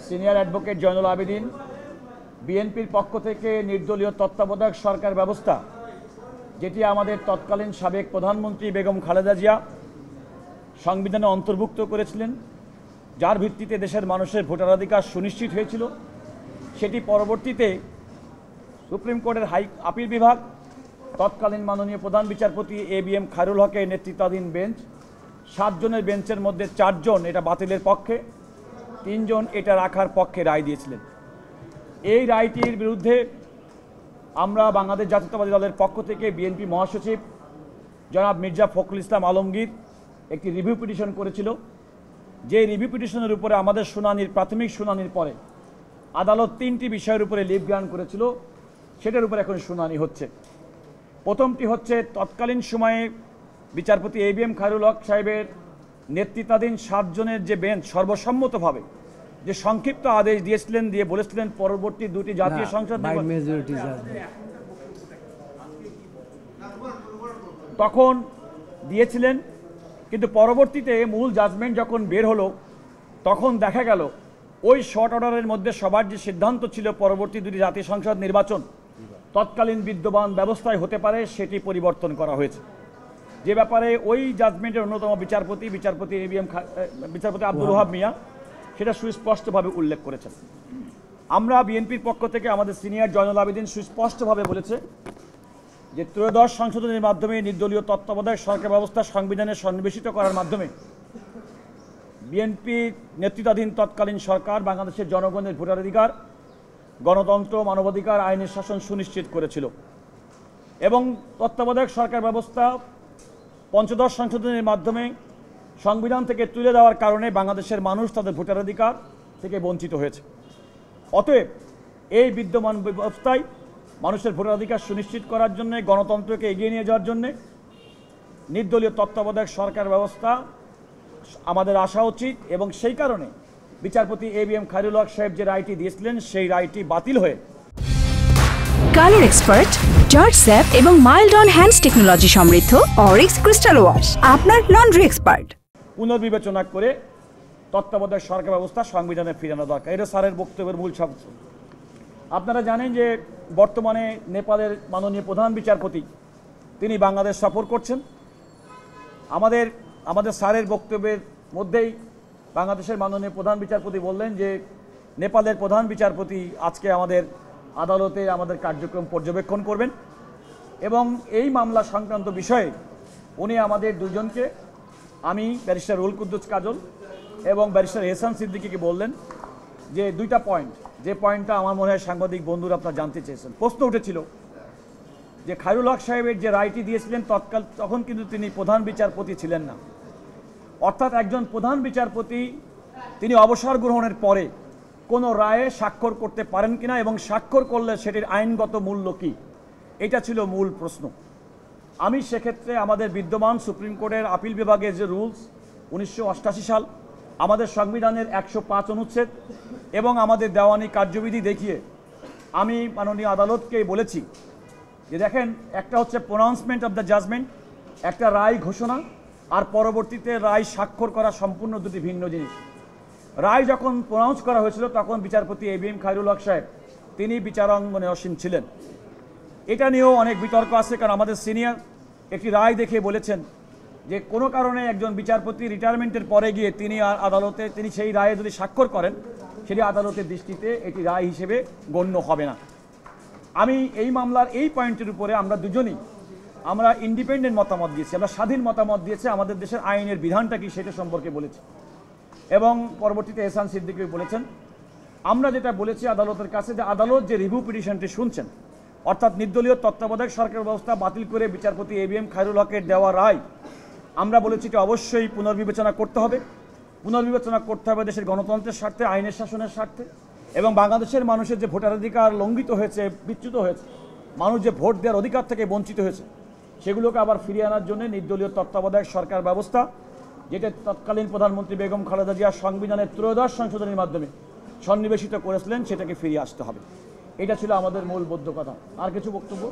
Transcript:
Senior advocate Zainul Abedin বিএনপির পক্ষ থেকে নির্দলীয় তত্ত্বাবধায়ক সরকার ব্যবস্থা, যেটি আমাদের তৎকালীন সাবেক প্রধানমন্ত্রী বেগম খালেদা জিয়া সংবিধানে অন্তর্ভুক্ত করেছিলেন, যার ভিত্তিতে দেশের মানুষের ভোটাধিকার সুনিশ্চিত হয়েছিল, সেটি পরবর্তীতে সুপ্রিম কোর্টের আপিল বিভাগ তৎকালীন মাননীয় প্রধান বিচারপতি এবিএম খায়রুল হকের নেতৃত্বাধীন বেঞ্চ 7 জনের বেঞ্চের মধ্যে 4 জন এটা বাতিলের পক্ষে, 3 জন এটা রাখার পক্ষে রায় দিয়েছিলেন। এই রায়টির বিরুদ্ধে আমরা বাংলাদেশ জাতীয়তাবাদী দলের পক্ষ থেকে বিএনপি মহাসচিব জনাব মির্জা ফখরুল ইসলাম আলমগীর একটি রিভিউ পিটিশন করেছিল। যে রিভিউ পিটিশনের উপরে আমাদের প্রাথমিক শুনানির পরে আদালত 3টি বিষয়ের উপরে লিভ গ্রান্ট করেছিল, সেটার উপরে এখন শুনানি হচ্ছে। প্রথমটি হচ্ছে তৎকালীন সময়ে বিচারপতি এবিএম খায়রুল হক সাহেবের নেতৃত্বাধীন 7 জনের যে বেঞ্চ সর্বসম্মতভাবে যে সংক্ষিপ্ত আদেশ দিয়েছিলেন, দিয়ে বলেছিলেন পরবর্তী 2টি জাতীয় সংসদ তখন দিয়েছিলেন, কিন্তু পরবর্তীতে মূল জাজমেন্ট যখন বের হলো তখন দেখা গেল ওই শর্ট অর্ডারের মধ্যে সবার যে সিদ্ধান্ত ছিল পরবর্তী 2টি জাতীয় সংসদ নির্বাচন তৎকালীন বিদ্যমান ব্যবস্থায় হতে পারে, সেটি পরিবর্তন করা হয়েছে। যে ব্যাপারে ওই জাজমেন্টের অন্যতম বিচারপতি আব্দুল ওহাব মিয়া সেটা সুস্পষ্টভাবে উল্লেখ করেছেন। আমরা বিএনপির পক্ষ থেকে আমাদের সিনিয়র জয়নুল আবেদিন সুস্পষ্টভাবে বলেছে যে ত্রয়োদশ সংশোধনের মাধ্যমে নির্দলীয় তত্ত্বাবধায়ক সরকার ব্যবস্থা সংবিধানে সন্নিবেশিত করার মাধ্যমে বিএনপি নেতৃত্বাধীন তৎকালীন সরকার বাংলাদেশের জনগণের ভোটাধিকার, গণতন্ত্র, মানবাধিকার, আইনের শাসন সুনিশ্চিত করেছিল এবং তত্ত্বাবধায়ক সরকার ব্যবস্থা পঞ্চদশ সংশোধনের মাধ্যমে সংবিধান থেকে তুলে দেওয়ার কারণে বাংলাদেশের মানুষ তাদের ভোটাধিকার থেকে বঞ্চিত হয়েছে। অতএব এই বিদ্যমান ব্যবস্থায় মানুষের ভোটাধিকার সুনিশ্চিত করার জন্য, গণতন্ত্রকে এগিয়ে নিয়ে যাওয়ার জন্য নির্দলীয় তত্ত্বাবধায়ক সরকার ব্যবস্থা আমাদের আসা উচিত এবং সেই কারণে বিচারপতি এবিএম খায়রুল হক সাহেব যে রায়টি দিয়েছিলেন সেই রায়টি বাতিল হয়ে কালার এক্সপার্ট, জর্জ স্যাপ এবং মাইল্ড অন হ্যান্ডস টেকনোলজি সমৃদ্ধ অরিক্স ক্রিস্টাল ওয়াশ আপনার লন্ড্রি এক্সপার্ট পুনর্বিবেচনা করে তত্ত্বাবধায়ক সরকার ব্যবস্থা সংবিধানে ফিরানো দরকার। এটা স্যারের বক্তব্যের মূল শব্দ। আপনারা জানেন যে বর্তমানে নেপালের মাননীয় প্রধান বিচারপতি তিনি বাংলাদেশ সফর করছেন। আমাদের স্যারের বক্তব্যের মধ্যেই বাংলাদেশের মাননীয় প্রধান বিচারপতি বললেন যে নেপালের প্রধান বিচারপতি আজকে আমাদের আদালতে আমাদের কার্যক্রম পর্যবেক্ষণ করবেন এবং এই মামলা সংক্রান্ত বিষয়ে উনি আমাদের দুজনকে, আমি ব্যারিস্টার রুহুল কুদ্দুস কাজল এবং ব্যারিস্টার এহসান সিদ্দিকীকে বললেন যে 2টা পয়েন্ট, যে পয়েন্টটা আমার মনে হয় সাংবাদিক বন্ধুরা আপনারা জানতে চেয়েছেন। প্রশ্ন উঠেছিল যে খায়রুল হক সাহেবের যে রায়টি দিয়েছিলেন তখন কিন্তু তিনি প্রধান বিচারপতি ছিলেন না, অর্থাৎ একজন প্রধান বিচারপতি তিনি অবসর গ্রহণের পরে কোনো রায়ে স্বাক্ষর করতে পারেন কিনা এবং স্বাক্ষর করলে সেটির আইনগত মূল্য কী, এটা ছিল মূল প্রশ্ন। আমি সেক্ষেত্রে আমাদের বিদ্যমান সুপ্রিম কোর্টের আপিল বিভাগের যে রুলস 1988 সাল, আমাদের সংবিধানের 105 অনুচ্ছেদ এবং আমাদের দেওয়ানি কার্যবিধি দেখিয়ে আমি মাননীয় আদালতকে বলেছি যে দেখেন, একটা হচ্ছে প্রোনাউন্সমেন্ট অফ দ্য জাজমেন্ট, একটা রায় ঘোষণা, আর পরবর্তীতে রায় স্বাক্ষর করা সম্পূর্ণ 2টি ভিন্ন জিনিস। রায় যখন প্রোনাউন্স করা হয়েছিল তখন বিচারপতি এবিএম খায়রুল হক সাহেব তিনি বিচারাঙ্গনে অসীন ছিলেন। এটা নিয়েও অনেক বিতর্ক আছে, কারণ আমাদের সিনিয়র একটি রায় দেখে বলেছেন যে কোনো কারণে একজন বিচারপতি রিটায়ারমেন্টের পরে গিয়ে তিনি আদালতে তিনি সেই রায়ে যদি স্বাক্ষর করেন সেটি আদালতের দৃষ্টিতে এটি রায় হিসেবে গণ্য হবে না। আমি এই মামলার এই পয়েন্টের উপরে আমরা দুজনই আমরা ইন্ডিপেন্ডেন্ট মতামত দিয়েছি, আমরা স্বাধীন মতামত দিয়েছি, আমাদের দেশের আইনের বিধানটা কি সেটা সম্পর্কে বলেছি এবং পরবর্তীতে এহসান সিদ্দিকী বলেছেন। আমরা যেটা বলেছি আদালতের কাছে যে আদালত যে রিভিউ পিটিশনটি শুনছেন, অর্থাৎ নির্দলীয় তত্ত্বাবধায়ক সরকার ব্যবস্থা বাতিল করে বিচারপতি এবিএম খায়রুল হকের দেওয়া রায়, আমরা বলেছি এটা অবশ্যই পুনর্বিবেচনা করতে হবে। পুনর্বিবেচনা করতে হবে দেশের গণতন্ত্রের স্বার্থে, আইনের শাসনের স্বার্থে এবং বাংলাদেশের মানুষের যে ভোটাধিকার লঙ্ঘিত হয়েছে, বিচ্যুত হয়েছে, মানুষ যে ভোট দেওয়ার অধিকার থেকে বঞ্চিত হয়েছে, সেগুলোকে আবার ফিরিয়ে আনার জন্য নির্দলীয় তত্ত্বাবধায়ক সরকার ব্যবস্থা, যেটা তৎকালীন প্রধানমন্ত্রী বেগম খালেদা জিয়া সংবিধানের ত্রয়োদশ সংশোধনের মাধ্যমে সন্নিবেশিত করেছিলেন, সেটাকে ফিরিয়ে আসতে হবে। এটা ছিল আমাদের মূল বদ্ধ কথা। আর কিছু বক্তব্য?